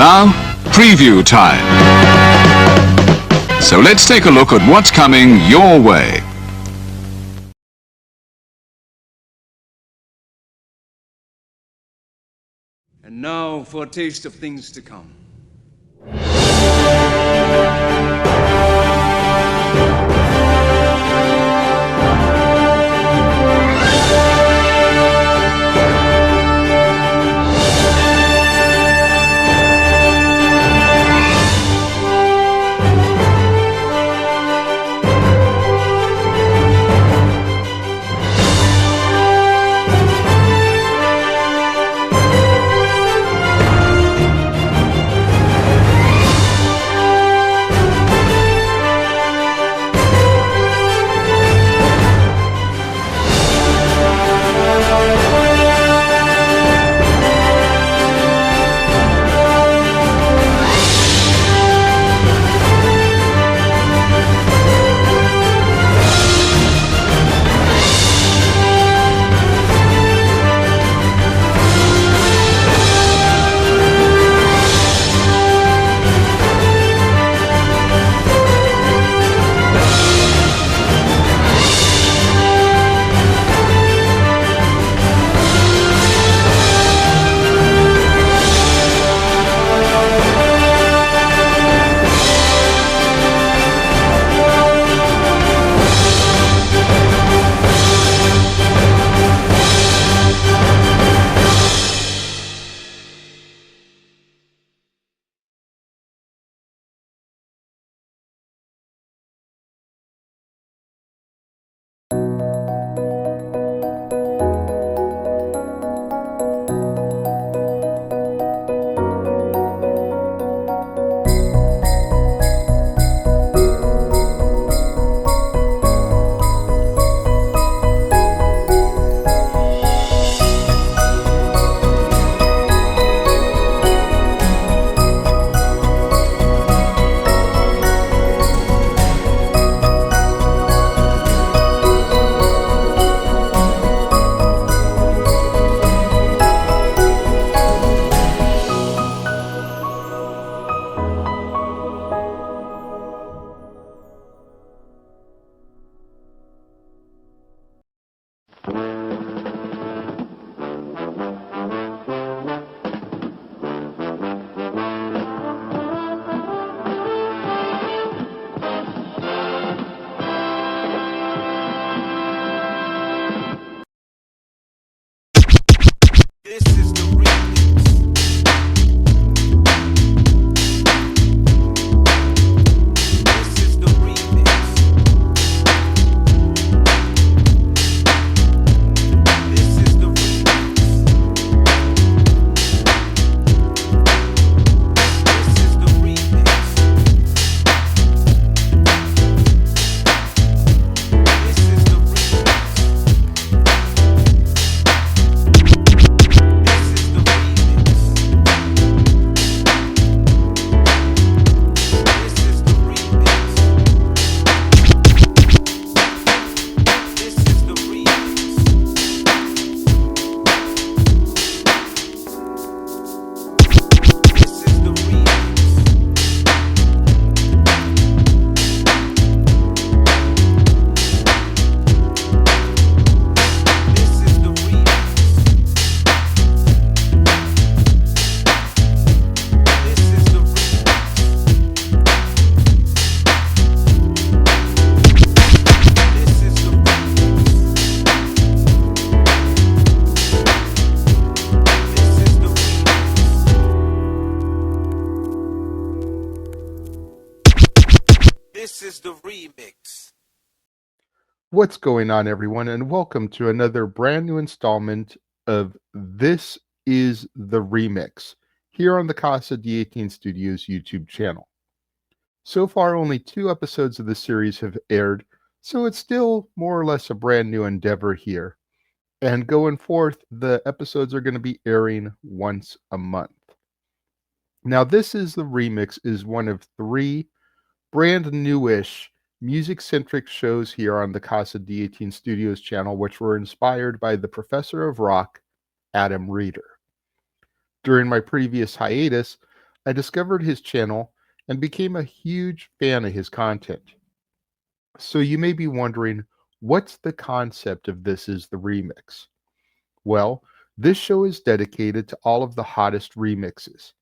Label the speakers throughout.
Speaker 1: now, preview time. So let's take a look at what's coming your way.
Speaker 2: And now for a taste of things to come.
Speaker 3: This is the remix. This is the remix. This is the remix. This is the remix. This is the remix. This is the remix.
Speaker 4: What's going on, everyone, and welcome to another brand new installment of This is the Remix here on the Casa D18 Studios YouTube channel. So far, only 2 episodes of the series have aired, so it's still more or less a brand new endeavor here. And going forth, the episodes are going to be airing once a month. Now, This is the Remix is one of 3 brand newish music-centric shows here on the Casa D18 Studios channel, which were inspired by the professor of rock, Adam Reeder. During my previous hiatus, I discovered his channel and became a huge fan of his content. So you may be wondering, what's the concept of This Is the Remix? Well, this show is dedicated to all of the hottest remixes.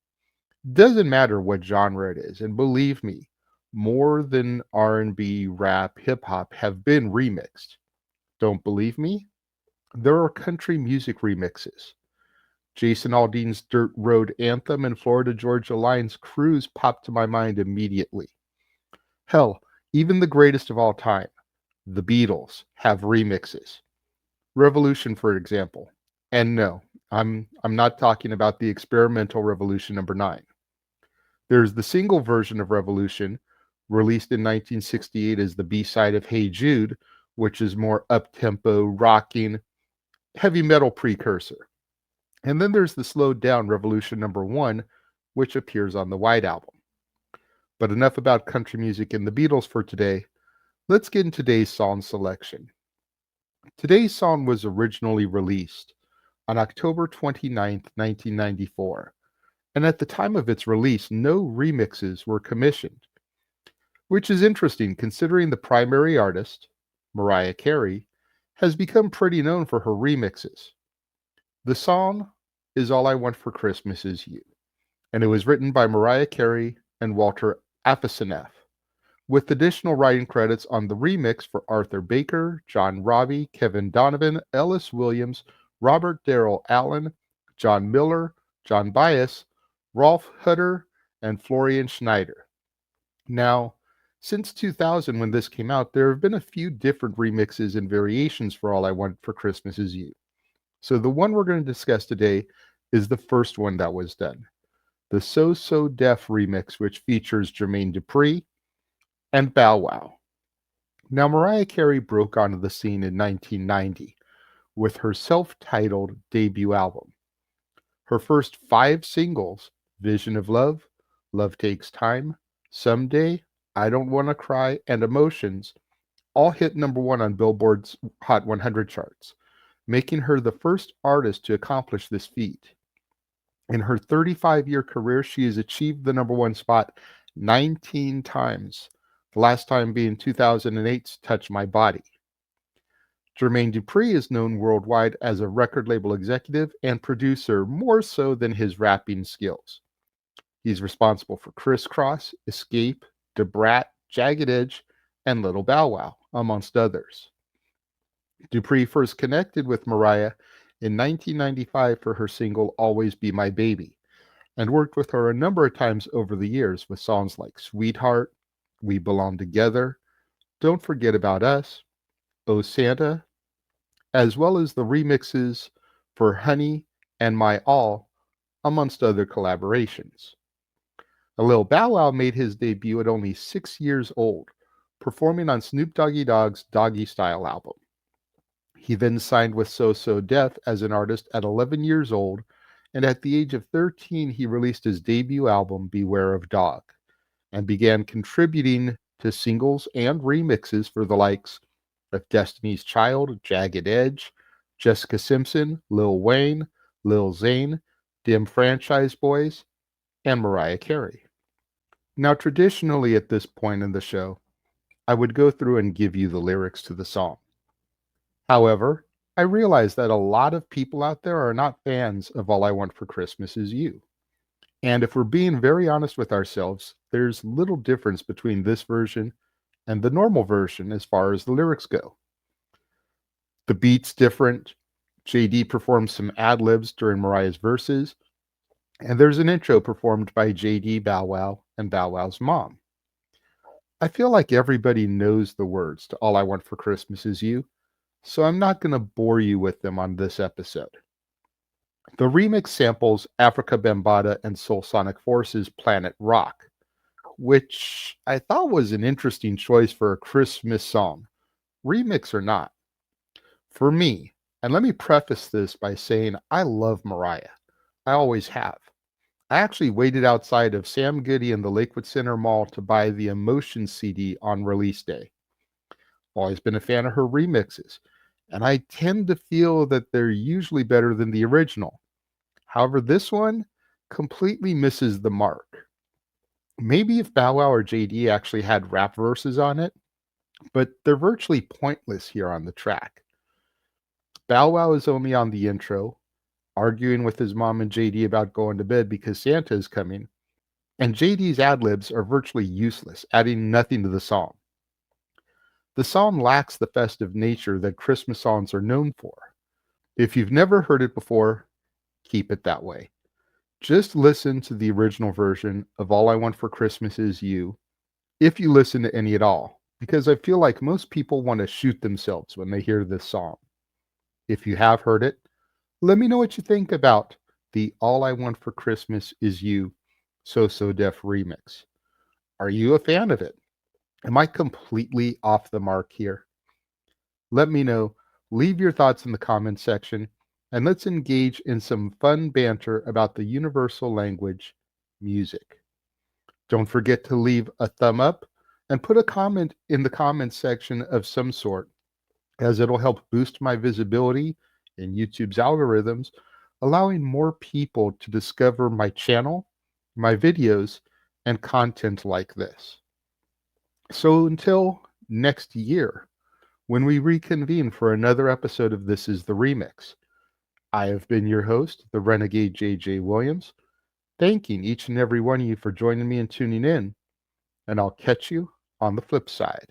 Speaker 4: Doesn't matter what genre it is, and believe me, more than R&B, rap, hip hop have been remixed. Don't believe me? There are country music remixes. Jason Aldean's Dirt Road Anthem and Florida Georgia Line's Cruise popped to my mind immediately. Hell, even the greatest of all time, the Beatles, have remixes. Revolution, for example. And no, I'm not talking about the experimental Revolution number 9. There's the single version of Revolution, released in 1968 as the B-side of Hey Jude, which is more up-tempo, rocking, heavy metal precursor. And then there's the slowed down Revolution number 1, which appears on the White Album. But enough about country music and the Beatles for today. Let's get into today's song selection. Today's song was originally released on October 29th, 1994, and at the time of its release, no remixes were commissioned, which is interesting considering the primary artist, Mariah Carey, has become pretty known for her remixes. The song is All I Want for Christmas Is You, and it was written by Mariah Carey and Walter Afasaneff, with additional writing credits on the remix for Arthur Baker, John Robbie, Kevin Donovan, Ellis Williams, Robert Darrell Allen, John Miller, John Bias, Rolf Hutter, and Florian Schneider. Now, since 2000, when this came out, there have been a few different remixes and variations for All I Want for Christmas Is You. So the one we're going to discuss today is the first one that was done, the So So Def remix, which features Jermaine Dupri and Bow Wow. Now, Mariah Carey broke onto the scene in 1990 with her self-titled debut album. Her first 5 singles, Vision of Love, Love Takes Time, Someday, I Don't Wanna Cry, and Emotions, all hit number 1 on Billboard's Hot 100 charts, making her the first artist to accomplish this feat. In her 35-year career, she has achieved the number 1 spot 19 times, the last time being 2008's Touch My Body. Jermaine Dupri is known worldwide as a record label executive and producer more so than his rapping skills. He's responsible for Crisscross, Escape, Da Brat, Jagged Edge, and Little Bow Wow, amongst others. Dupri first connected with Mariah in 1995 for her single Always Be My Baby, and worked with her a number of times over the years with songs like Sweetheart, We Belong Together, Don't Forget About Us, Oh Santa, as well as the remixes for Honey and My All, amongst other collaborations. Lil Bow Wow made his debut at only 6 years old, performing on Snoop Doggy Dogg's Doggy Style album. He then signed with So So Def as an artist at 11 years old, and at the age of 13 he released his debut album Beware of Dog, and began contributing to singles and remixes for the likes of Destiny's Child, Jagged Edge, Jessica Simpson, Lil Wayne, Lil Zane, Dim Franchise Boys, and Mariah Carey. Now, traditionally at this point in the show, I would go through and give you the lyrics to the song. However, I realize that a lot of people out there are not fans of All I Want for Christmas Is You. And if we're being very honest with ourselves, there's little difference between this version and the normal version as far as the lyrics go. The beat's different. JD performs some ad-libs during Mariah's verses, and there's an intro performed by JD, Bow Wow, and Bow Wow's mom. I feel like everybody knows the words to All I Want for Christmas Is You, so I'm not going to bore you with them on this episode. The remix samples Africa Bambaataa and Soul Sonic Force's Planet Rock, which I thought was an interesting choice for a Christmas song, remix or not. For me, and let me preface this by saying I love Mariah. I always have. I actually waited outside of Sam Goody in the Lakewood Center Mall to buy the Emotion CD on release day. Always been a fan of her remixes, and I tend to feel that they're usually better than the original. However, this one completely misses the mark. Maybe if Bow Wow or JD actually had rap verses on it, but they're virtually pointless here on the track. Bow Wow is only on the intro, arguing with his mom and JD about going to bed because Santa is coming, and JD's ad libs are virtually useless, adding nothing to the song. The song lacks the festive nature that Christmas songs are known for. If you've never heard it before, keep it that way. Just listen to the original version of All I Want for Christmas Is You, if you listen to any at all, because I feel like most people want to shoot themselves when they hear this song. If you have heard it, let me know what you think about the All I Want for Christmas Is You So So Def remix. Are you a fan of it? Am I completely off the mark here? Let me know. Leave your thoughts in the comments section, and let's engage in some fun banter about the universal language, music. Don't forget to leave a thumb up and put a comment in the comments section of some sort, as it'll help boost my visibility in YouTube's algorithms, allowing more people to discover my channel, my videos, and content like this. So until next year, when we reconvene for another episode of This Is the Remix, I have been your host, the Renegade JJ Williams, thanking each and every one of you for joining me and tuning in, and I'll catch you on the flip side.